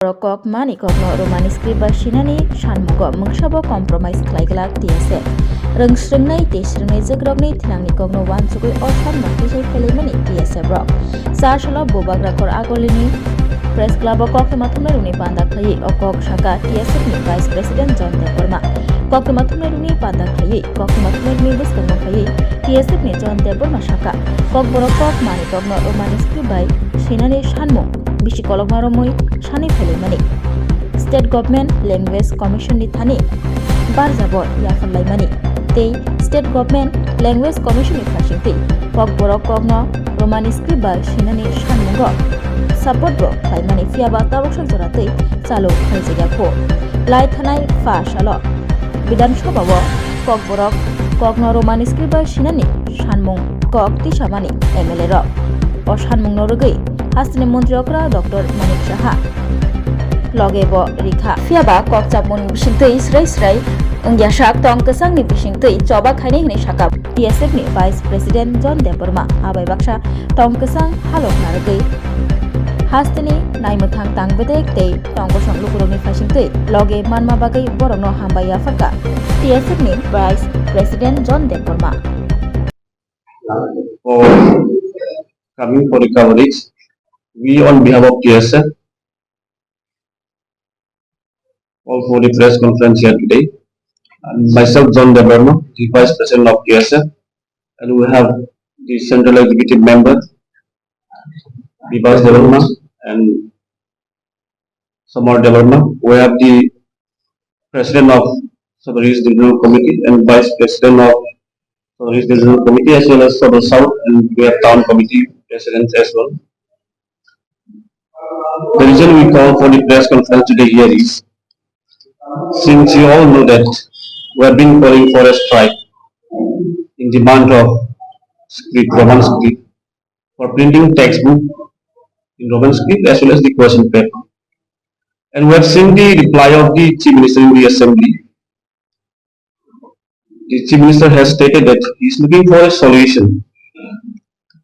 Rokok mani kokno romani skriba shinani shanmugo mungsabo compromise klaiglak TSF. Rengsrengnai tesrengnai jagrogni thinangni kokno wansugoi osam nakisai felimani TSF rok. Sashalo bobagra kor agolini Press Club Kokmathumna runi pandak thayi okok shaka TSF ni Vice President John Deborma. Kokmathumna runi pandak thayi Kokmathumna runi buskangma thayi TSF ni John Deborma shaka. Kokborok mani kokno romani skribai shinani shanmung Bishi kolokmaromoi shani felimani. State Government Language Commission ni thani barjabo yafanlaimani. Tei State Government Language Commission ni phashingti Kokborok kokno romani skriba shinani shanmungo support bro khlaimani fiaba taboksak joratei chalo khaijagako lai thanai fa shalo Bidhan Sabha o Kokborok kokno romani skriba shinani shanmung kok tisamani MLA rok o shanmung norogei Hastini Montriokra Dr. Manik Saha Logebo Rikha Fiaba Kokchapmun Bisingtei Swrai Rwyasak tong kesangni bisingtei coba khaini hini sakap TSF ni Vice President John Deborma abai baksa tong kesang halok naragei Hastini naimuthang tangbedek tei tong bosong lukuroni phasingtei loge manma bagai borokno hambai afaka TSF ni Vice President John Deborma Coming for the coverage, we on behalf of TSF call for the press conference here today. And myself, John Deborma, the Vice President of TSF, and we have the Central Executive Member, the Vice Deborma, and some more Deborma. We have the President of Southern Regional Committee and Vice President of Southern Regional Committee, as well as Southern South, and we have Town Committee Presidents as well. The reason we call for the press conference today here is, since you all know that we have been calling for a strike in demand of script, Roman script, for printing textbook in Roman script as well as the question paper. And we have seen the reply of the Chief Minister in the Assembly. The Chief Minister has stated that he is looking for a solution.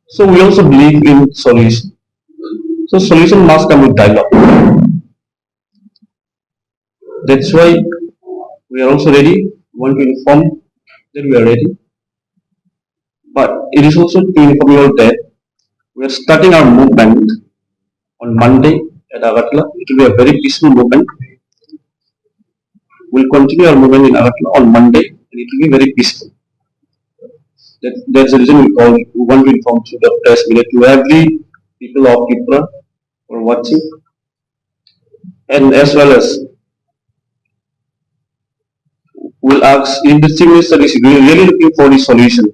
So we also believe in solution. So solution must come with dialogue. That's why we are also ready. We want to inform that we are ready. But it is also to inform you all that we are starting our movement on Monday at Agartala. It will be a very peaceful movement. We will continue our movement in Agartala on Monday and it will be very peaceful. That's the reason we want to inform to the press media, to every people of Kipra for watching, and as well as we'll ask if the Chief Minister is really looking for the solution,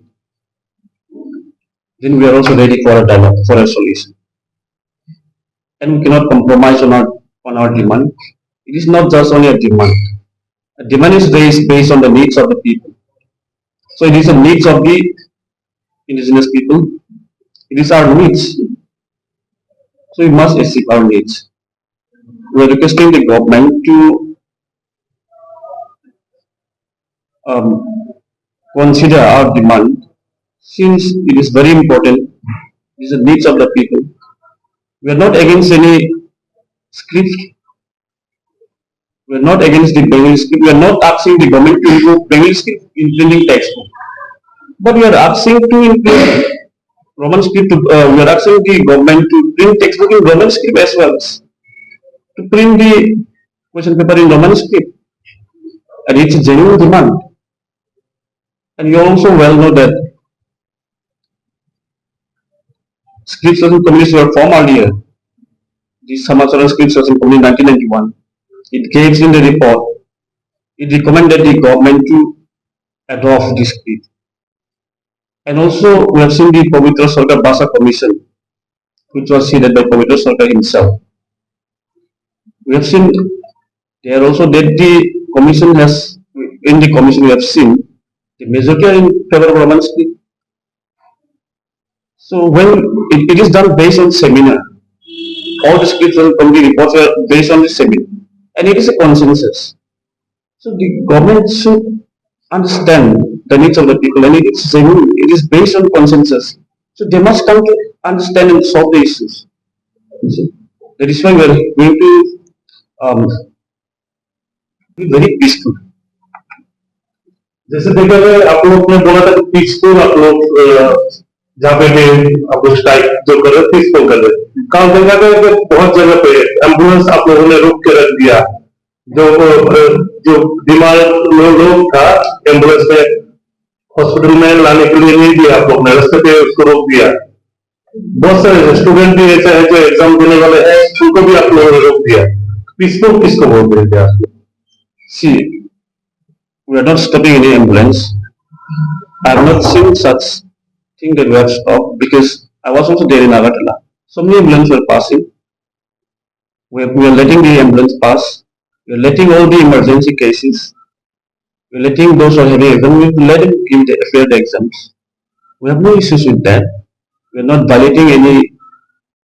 then we are also ready for a dialogue, for a solution. And we cannot compromise on our demand. It is not just only a demand. A demand is raised based on the needs of the people. So it is the needs of the indigenous people. It is our needs. So we must achieve our needs. We are requesting the government to consider our demand, since it is very important. It is the needs of the people. We are not against any script. We are not against the Bengali script. We are not asking the government to improve Bengali script in printing textbook. But we are asking to improve Roman script. We are asking the government to print textbook in Roman script as well as to print the question paper in Roman script. And it's a genuine demand. And you also well know that script social committees were formed earlier. The Samacharan Script Social Committee in 1991. It gave in the report. It recommended the government to adopt this script. And also we have seen the Pavitra Sarkar Bhasha Commission, which was headed by Pavitra Sarkar himself. We have seen there also that the commission has, in the commission we have seen the majority are in favor of Roman script. So when it is done based on seminar, all the scripts committee reports are based on the seminar, and it is a consensus. So the government should understand the needs of the people, and it is based on consensus. So they must come to understand and solve the issues. That is why we are going to um, very peaceful. जैसे देखा जाए आप लोग ने बोला था कि peaceful आप लोग जहाँ पे भी आप लोग स्ट्राइक जो कर रहे पीसफुल कर रहे काम देखा गया कि बहुत जगह पे एम्बुलेंस आप लोगों ने रोक के रख दिया जो जो बीमार लोग था एम्बुलेंस में हॉस्पिटल में लाने के लिए नहीं दिया आप लोग ने रास्ते पे उसको रोक दिया बहुत सारे स्टूडेंट भी ऐसे हैं जो एग्जाम देने वाले हैं उनको भी आप लोगों ने रोक दिया पीसफुल किसको बोल रहे थे आप लोग सी we are not stopping any ambulance. I have not seen such thing that we have stopped because I was also there in Agartala. So many ambulances were passing. We are letting the ambulance pass. We are letting all the emergency cases. We are letting those who are having exam. We will let them give the appear the exams. We have no issues with that. We are not violating any.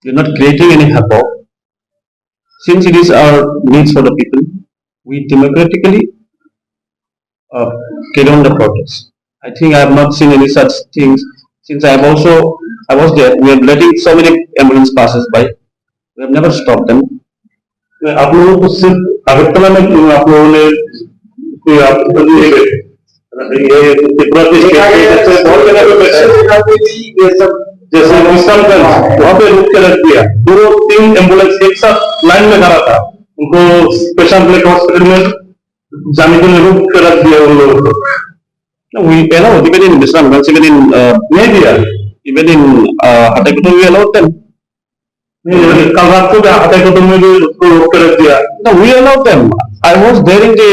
We are not creating any havoc. Since it is our needs for the people, we democratically carry on the protest. I think I have not seen any such things since I was there. We are letting so many ambulance passes by. We have never stopped them. आप लोगों को सिर्फ अगरतला में क्यों आप लोगों ने कोई आप ये त्रिपुरा के बहुत जगह पे ये सब जैसे विशालगंज वहाँ पे रुक के रख दिया 2-3 एम्बुलेंस एक साथ लाइन में खड़ा था उनको स्पेशल ब्लड हॉस्पिटल में जाने के लिए रुक के रख दिया उन लोगों को we allow even in Visramganj even in media even in Hataikutu we allowed them कल रात को Hataikutu में भी उसको रोक के रख दिया no we allowed them I was there in the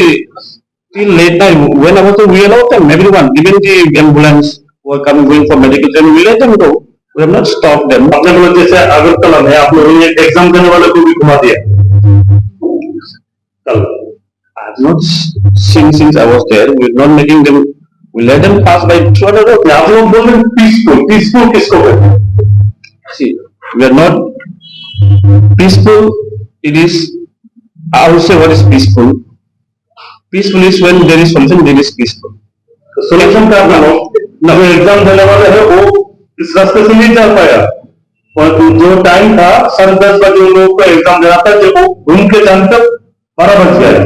till late night when I was there we allowed them everyone even the ambulance who are coming going for medical training we let them go we have not stopped them आपने बोला जैसे अगरतला में आप लोगों ने exam देने वाले को भी घुमा दिया कल I have not seen since I was there. We are not making them. We let them pass by through the road. Now we are going peaceful. Peaceful किसको कहते हैं? See, we are not peaceful. It is. I will say what is peaceful. Peaceful is when there is solution. There is peaceful. तो solution क्या करना? ना वो exam देने वाले हैं वो इस रास्ते से नहीं जा पाया. और जो टाइम था 10:30 बजे उन लोगों को एग्जाम देना था जब वो घूम के जाने तक 12 बज गया.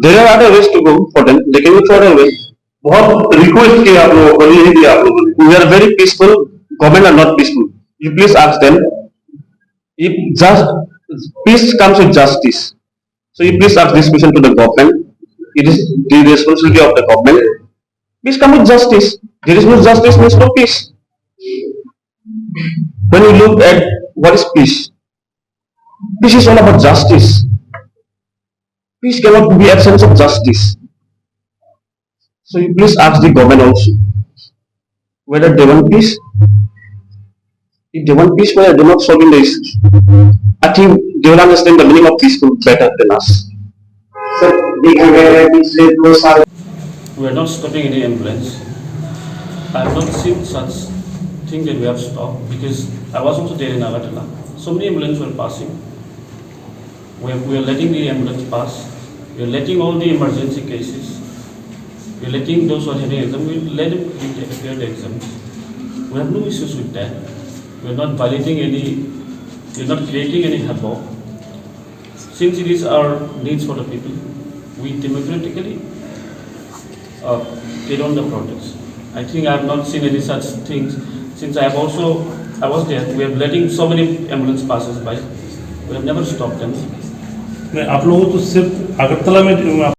There are other ways to go for them. They can go for other ways. बहुत रिक्वेस्ट किया आप लोगों को नहीं दिया आप लोगों ने. We are very peaceful. Government are not peaceful. You please ask them. If just peace comes with justice, so you please ask this question to the government. It is the responsibility of the government. Peace comes with justice. There is no justice, there is no peace. When you look at what is peace, peace is all about justice. Peace cannot be absence of justice. So you please ask the government also whether they want peace. If they want peace, why are they not solving the issues? I think they will understand the meaning of peaceful better than us. Sir, we are not stopping any ambulance. I have not seen such thing that we have stopped because I was also there in Agartala. So many ambulances were passing. We are letting the ambulance pass. We are letting all the emergency cases. We are letting those who are having exam. We let them appear the exams. We have no issues with that. We are not violating any. We are not creating any havoc. Since it is our needs for the people, we democratically carry on the protest. I think I have not seen any such things. Since I was there. We are letting so many ambulance passes by. We have never stopped them. आप लोगों को सिर्फ अगरतला में